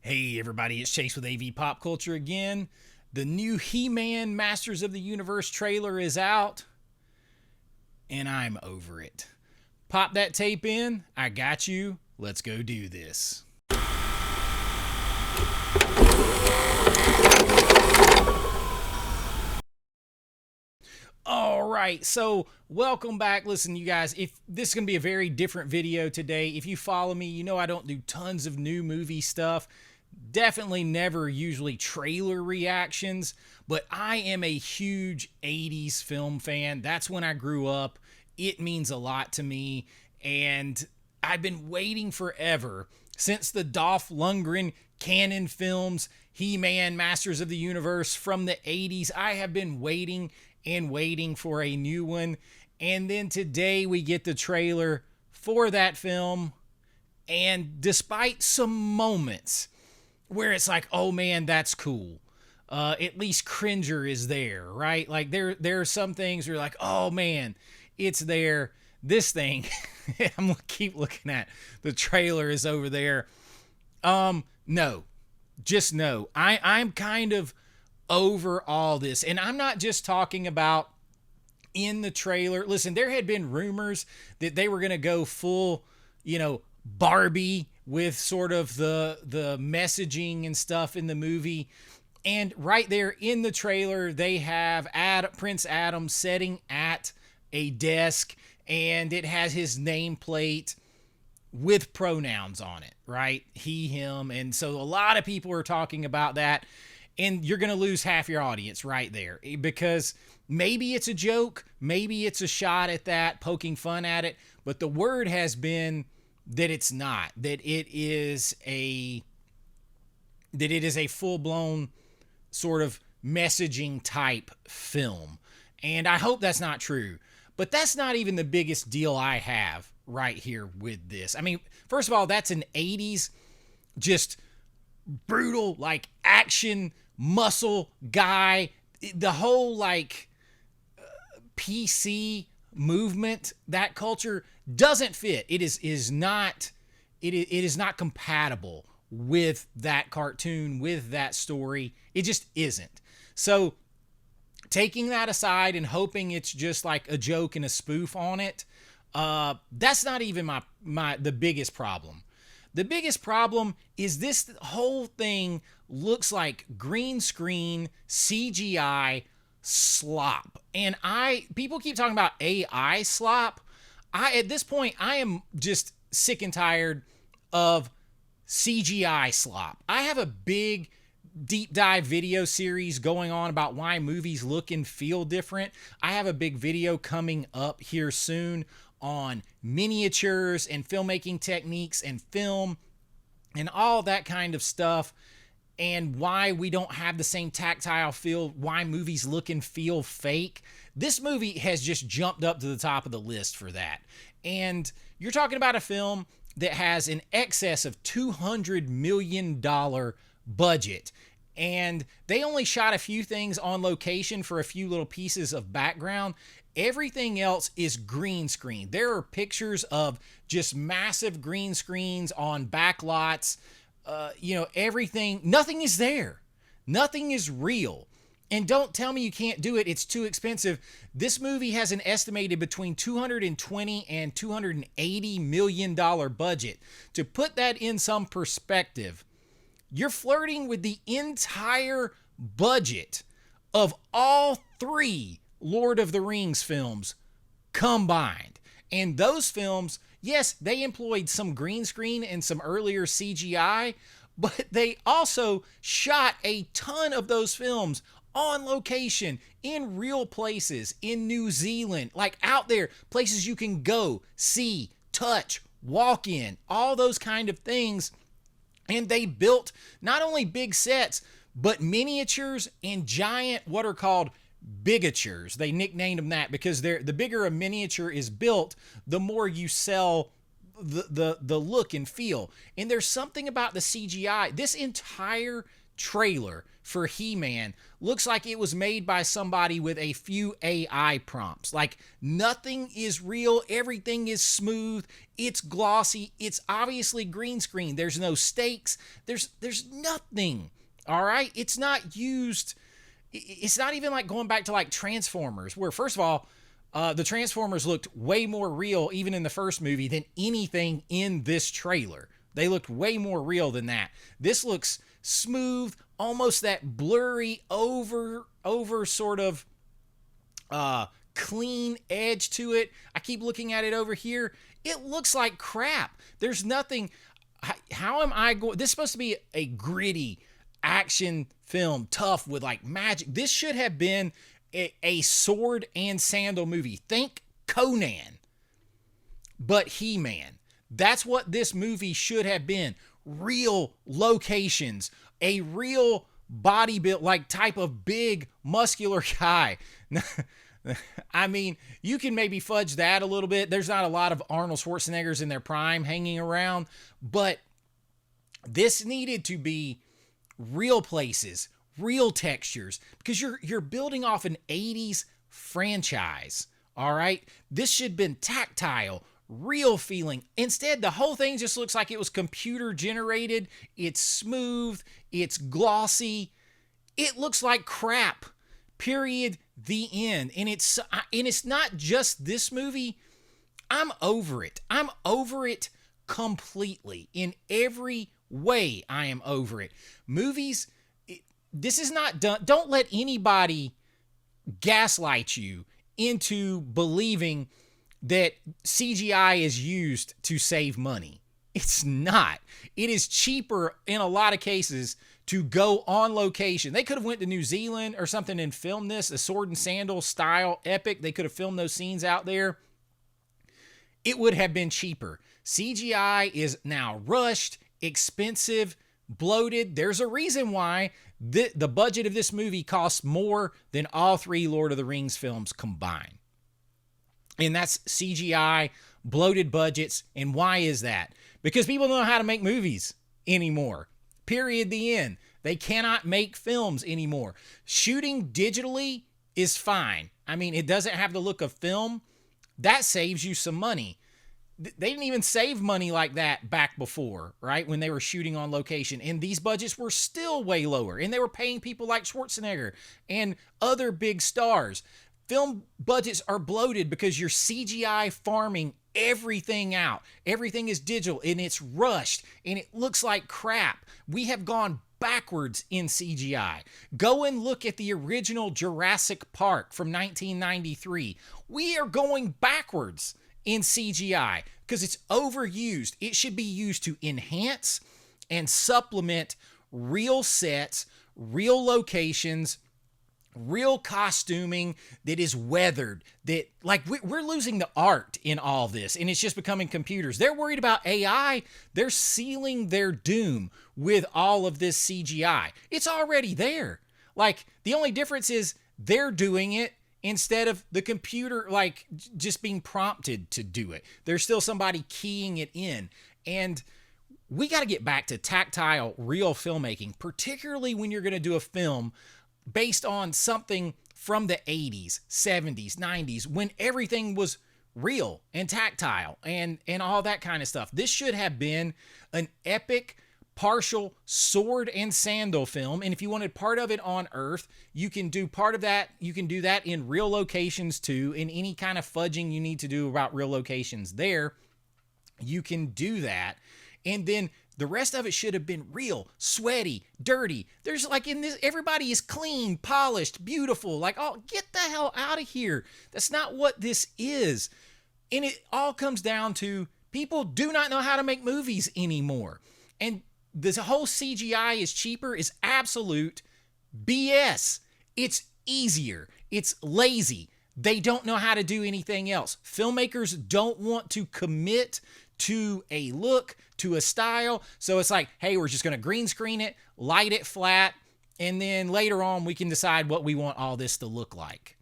Hey everybody, it's Chase with AV Pop Culture again. The new He-Man Masters of the Universe trailer is out, and I'm over it. Pop that tape in, I got you, let's go do this. All right, so welcome back. Listen, you guys, if this is going to be a very different video today. If you follow me, you know I don't do tons of new movie stuff. Definitely never usually trailer reactions, but I am a huge 80s film fan. That's when I grew up. It means a lot to me, and I've been waiting forever since the Dolph Lundgren canon films, He-Man Masters of the Universe from the 80s. I have been waiting and waiting for a new one. And then today we get the trailer for that film. And despite some moments where it's like, oh man, that's cool. At least Cringer is there, right? Like there are some things where you're like, oh man, it's there. This thing, I'm gonna keep looking at the trailer is over there. No, just no. I'm kind of over all this, and I'm not just talking about in the trailer. Listen, there had been rumors that they were gonna go full, Barbie with sort of the messaging and stuff in the movie. And right there in the trailer, they have Prince Adam sitting at a desk, and it has his nameplate with pronouns on it, right? He, him. And so a lot of people are talking about that, and you're going to lose half your audience right there because maybe it's a joke, maybe it's a shot at that, poking fun at it, but the word has been that it's not, that it is a full-blown sort of messaging type film. And I hope that's not true. But that's not even the biggest deal I have right here with this. I mean, first of all, that's an 80s just brutal, like action muscle guy. The whole PC movement, that culture doesn't fit. It is not compatible with that cartoon, with that story. It just isn't. So taking that aside and hoping it's just like a joke and a spoof on it, that's not even the biggest problem. The biggest problem is this whole thing looks like green screen CGI slop. And people keep talking about AI slop. At this point, I am just sick and tired of CGI slop. I have a big deep dive video series going on about why movies look and feel different. I have a big video coming up here soon on miniatures and filmmaking techniques and film and all that kind of stuff, and why we don't have the same tactile feel, why movies look and feel fake. This movie has just jumped up to the top of the list for that. And you're talking about a film that has an excess of $200 million budget. And they only shot a few things on location for a few little pieces of background. Everything else is green screen. There are pictures of just massive green screens on back lots. Everything, nothing is there. Nothing is real. And don't tell me you can't do it. It's too expensive. This movie has an estimated between $220 and $280 million budget. To put that in some perspective, you're flirting with the entire budget of all three Lord of the Rings films combined. And those films, yes, they employed some green screen and some earlier CGI, but they also shot a ton of those films on location, in real places, in New Zealand, like out there, places you can go, see, touch, walk in, all those kind of things. And they built not only big sets, but miniatures and giant, what are called bigatures. They nicknamed them that because the bigger a miniature is built, the more you sell the look and feel. And there's something about the CGI. This entire trailer for He-Man looks like it was made by somebody with a few AI prompts. Like, nothing is real, everything is smooth, it's glossy, it's obviously green screen. There's no stakes, there's nothing. All right? It's not used. It's not even like going back to like Transformers, where first of all, the Transformers looked way more real even in the first movie than anything in this trailer. They looked way more real than that. This looks smooth, almost that blurry over sort of clean edge to it. I keep looking at it over here. It looks like crap. There's nothing. How am I going? This is supposed to be a gritty action film, tough with like magic. This should have been a sword and sandal movie. Think Conan, but He-Man. That's what this movie should have been. Real locations, a real body build, like type of big muscular guy. I mean, you can maybe fudge that a little bit. There's not a lot of Arnold Schwarzeneggers in their prime hanging around, but this needed to be real places, real textures, because you're building off an 80s franchise. All right, this should have been tactile, real feeling. Instead, the whole thing just looks like it was computer generated. It's smooth, it's glossy, it looks like crap. Period. The end. And it's not just this movie. I'm over it. I'm over it completely. In every way, I am over it. Movies, this is not done. Don't let anybody gaslight you into believing that CGI is used to save money. It's not. It is cheaper in a lot of cases to go on location. They could have went to New Zealand or something and filmed this, a sword and sandal style epic. They could have filmed those scenes out there. It would have been cheaper. CGI is now rushed, expensive, bloated. There's a reason why the budget of this movie costs more than all three Lord of the Rings films combined. And that's CGI, bloated budgets. And why is that? Because people don't know how to make movies anymore. Period. The end. They cannot make films anymore. Shooting digitally is fine. I mean, it doesn't have the look of film. That saves you some money. They didn't even save money like that back before, right? When they were shooting on location. And these budgets were still way lower. And they were paying people like Schwarzenegger and other big stars. Film budgets are bloated because you're CGI farming everything out. Everything is digital and it's rushed and it looks like crap. We have gone backwards in CGI. Go and look at the original Jurassic Park from 1993. We are going backwards in CGI because it's overused. It should be used to enhance and supplement real sets, real locations, real costuming that is weathered, that like we're losing the art in all this and it's just becoming computers. They're worried about AI. They're sealing their doom with all of this CGI. It's already there. Like the only difference is they're doing it instead of the computer like just being prompted to do it. There's still somebody keying it in. And we got to get back to tactile, real filmmaking, particularly when you're going to do a film based on something from the 80s, 70s, 90s, when everything was real and tactile and all that kind of stuff. This should have been an epic, partial sword and sandal film. And if you wanted part of it on Earth, you can do part of that. You can do that in real locations too. In any kind of fudging you need to do about real locations there, you can do that. And then the rest of it should have been real, sweaty, dirty. There's like in this, everybody is clean, polished, beautiful. Like, oh, get the hell out of here. That's not what this is. And it all comes down to people do not know how to make movies anymore. And this whole CGI is cheaper is absolute BS. It's easier. It's lazy. They don't know how to do anything else. Filmmakers don't want to commit to a look, to a style. So it's like, hey, we're just going to green screen it, light it flat, and then later on we can decide what we want all this to look like.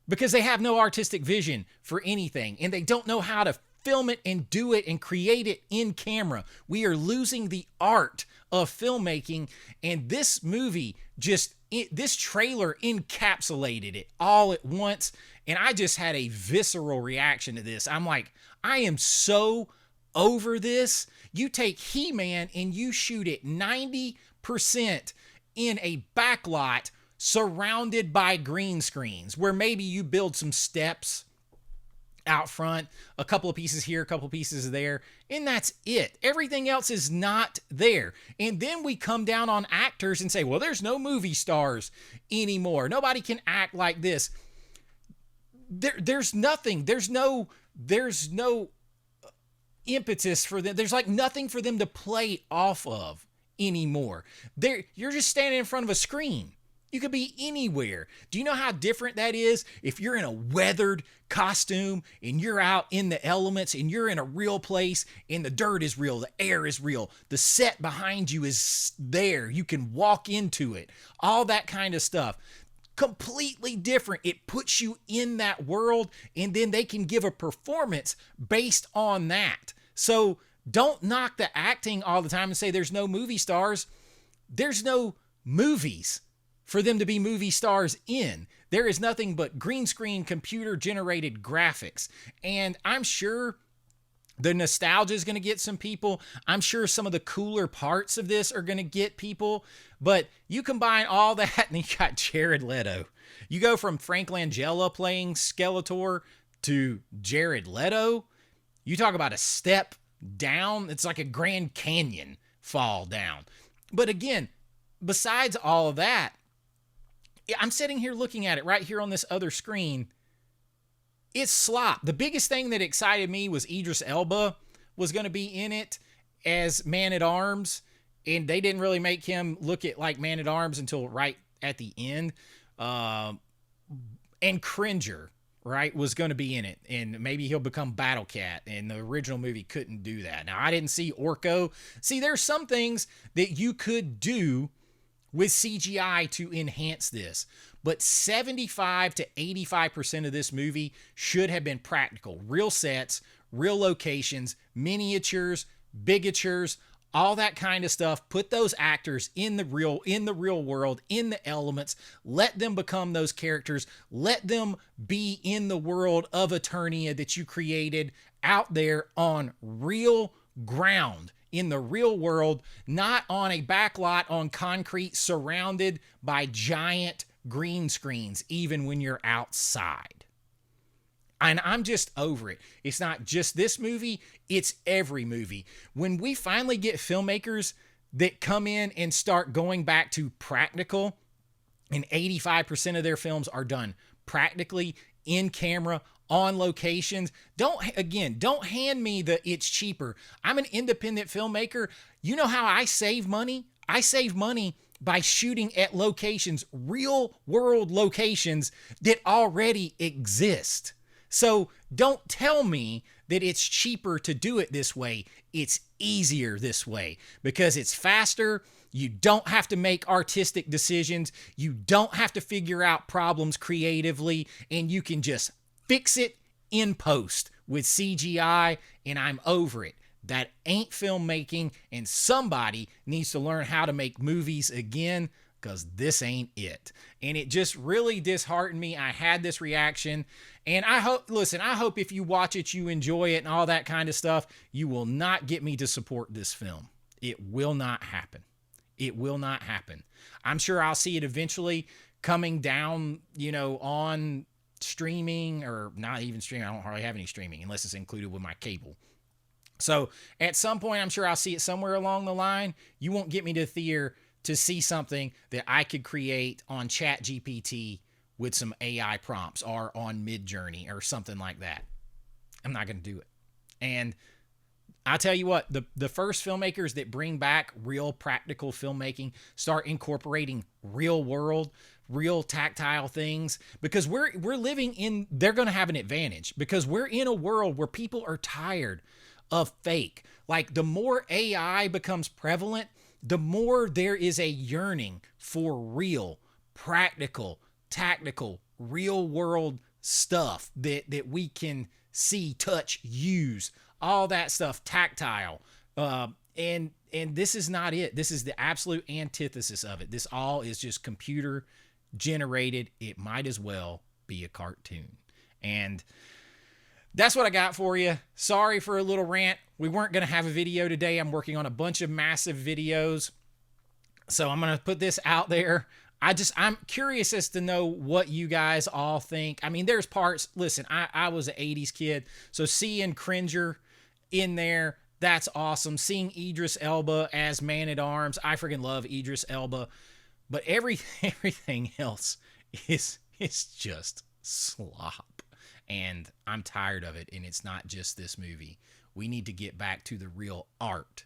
Because they have no artistic vision for anything, and they don't know how to film it and do it and create it in camera. We are losing the art of filmmaking, and this movie this trailer encapsulated it all at once, and I just had a visceral reaction to this. I'm like, I am so over this. You take He-Man and you shoot it 90% in a backlot surrounded by green screens, where maybe you build some steps out front, a couple of pieces here, a couple of pieces there, and that's it. Everything else is not there. And then we come down on actors and say, well, there's no movie stars anymore. Nobody can act like this. There's nothing. There's no impetus for them. There's like nothing for them to play off of anymore. You're just standing in front of a screen. You could be anywhere. Do you know how different that is if you're in a weathered costume and you're out in the elements and you're in a real place and the dirt is real, the air is real, the set behind you is there, you can walk into it, all that kind of stuff. Completely different. It puts you in that world, and then they can give a performance based on that. So don't knock the acting all the time and say there's no movie stars. There's no movies for them to be movie stars in. There is nothing but green screen, computer generated graphics. And I'm sure the nostalgia is going to get some people. I'm sure some of the cooler parts of this are going to get people. But you combine all that and you got Jared Leto. You go from Frank Langella playing Skeletor to Jared Leto. You talk about a step down. It's like a Grand Canyon fall down. But again, besides all of that, I'm sitting here looking at it right here on this other screen. It's slop. The biggest thing that excited me was Idris Elba was going to be in it as Man-at-Arms, and they didn't really make him look like Man-at-Arms until right at the end. And Cringer, right, was going to be in it, and maybe he'll become Battle Cat, and the original movie couldn't do that. Now, I didn't see Orko. See, there's some things that you could do with CGI to enhance this, but 75 to 85% of this movie should have been practical. Real sets, real locations, miniatures, bigatures, all that kind of stuff. Put those actors in the real world, in the elements. Let them become those characters. Let them be in the world of Eternia that you created out there on real ground, in the real world, not on a backlot on concrete surrounded by giant green screens, even when you're outside. And I'm just over it. It's not just this movie, it's every movie. When we finally get filmmakers that come in and start going back to practical, and 85% of their films are done practically, in camera, on locations. Don't hand me the it's cheaper. I'm an independent filmmaker. You know how I save money? I save money by shooting at locations, real world locations that already exist. So don't tell me that it's cheaper to do it this way. It's easier this way because it's faster. You don't have to make artistic decisions. You don't have to figure out problems creatively, and you can just fix it in post with CGI, and I'm over it. That ain't filmmaking, and somebody needs to learn how to make movies again, because this ain't it. And it just really disheartened me. I had this reaction, and I hope if you watch it, you enjoy it and all that kind of stuff. You will not get me to support this film. It will not happen. It will not happen. I'm sure I'll see it eventually coming down, on streaming, or not even streaming. I don't hardly have any streaming unless it's included with my cable. So at some point, I'm sure I'll see it somewhere along the line. You won't get me to the theater to see something that I could create on ChatGPT with some AI prompts, or on Midjourney or something like that. I'm not going to do it. And I'll tell you what, the first filmmakers that bring back real practical filmmaking, start incorporating real world, real tactile things, because we're living in, they're going to have an advantage, because we're in a world where people are tired of fake. Like, the more AI becomes prevalent, the more there is a yearning for real, practical, tactical, real world stuff that we can see, touch, use, all that stuff, tactile. And this is not it. This is the absolute antithesis of it. This all is just computer generated. It might as well be a cartoon. And that's what I got for you. Sorry for a little rant. We weren't going to have a video today. I'm working on a bunch of massive videos, so I'm going to put this out there. I'm curious as to know what you guys all think. I mean, there's parts, listen, I was an 80s kid, so seeing Cringer in there, that's awesome. Seeing Idris Elba as Man-at-Arms, I freaking love Idris Elba. But everything else is just slop. And I'm tired of it, and it's not just this movie. We need to get back to the real art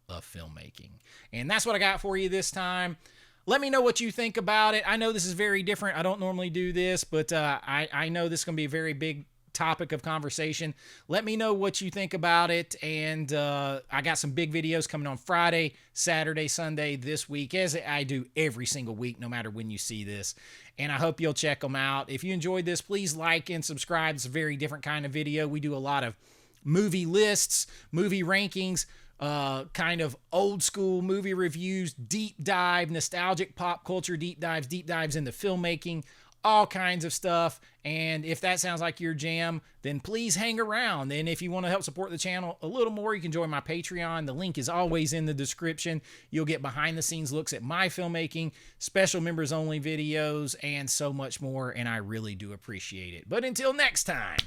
of filmmaking. And that's what I got for you this time. Let me know what you think about it. I know this is very different. I don't normally do this, but I know this is going to be a very big topic of conversation. Let me know what you think about it. And I got some big videos coming on Friday, Saturday, Sunday this week, as I do every single week, no matter when you see this. And I hope you'll check them out. If you enjoyed this, please like and subscribe. It's a very different kind of video. We do a lot of movie lists, movie rankings, kind of old school movie reviews, deep dive, nostalgic pop culture deep dives into filmmaking, all kinds of stuff. And if that sounds like your jam, then please hang around. And if you want to help support the channel a little more, you can join my Patreon. The link is always in the description. You'll get behind the scenes looks at my filmmaking, special members only videos, and so much more. And I really do appreciate it. But until next time,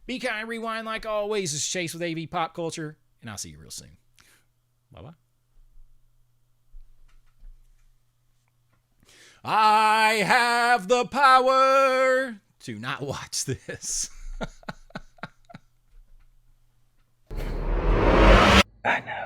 be kind, rewind like always. This is Chase with AV Pop Culture, and I'll see you real soon. Bye-bye. I have the power to not watch this. I know.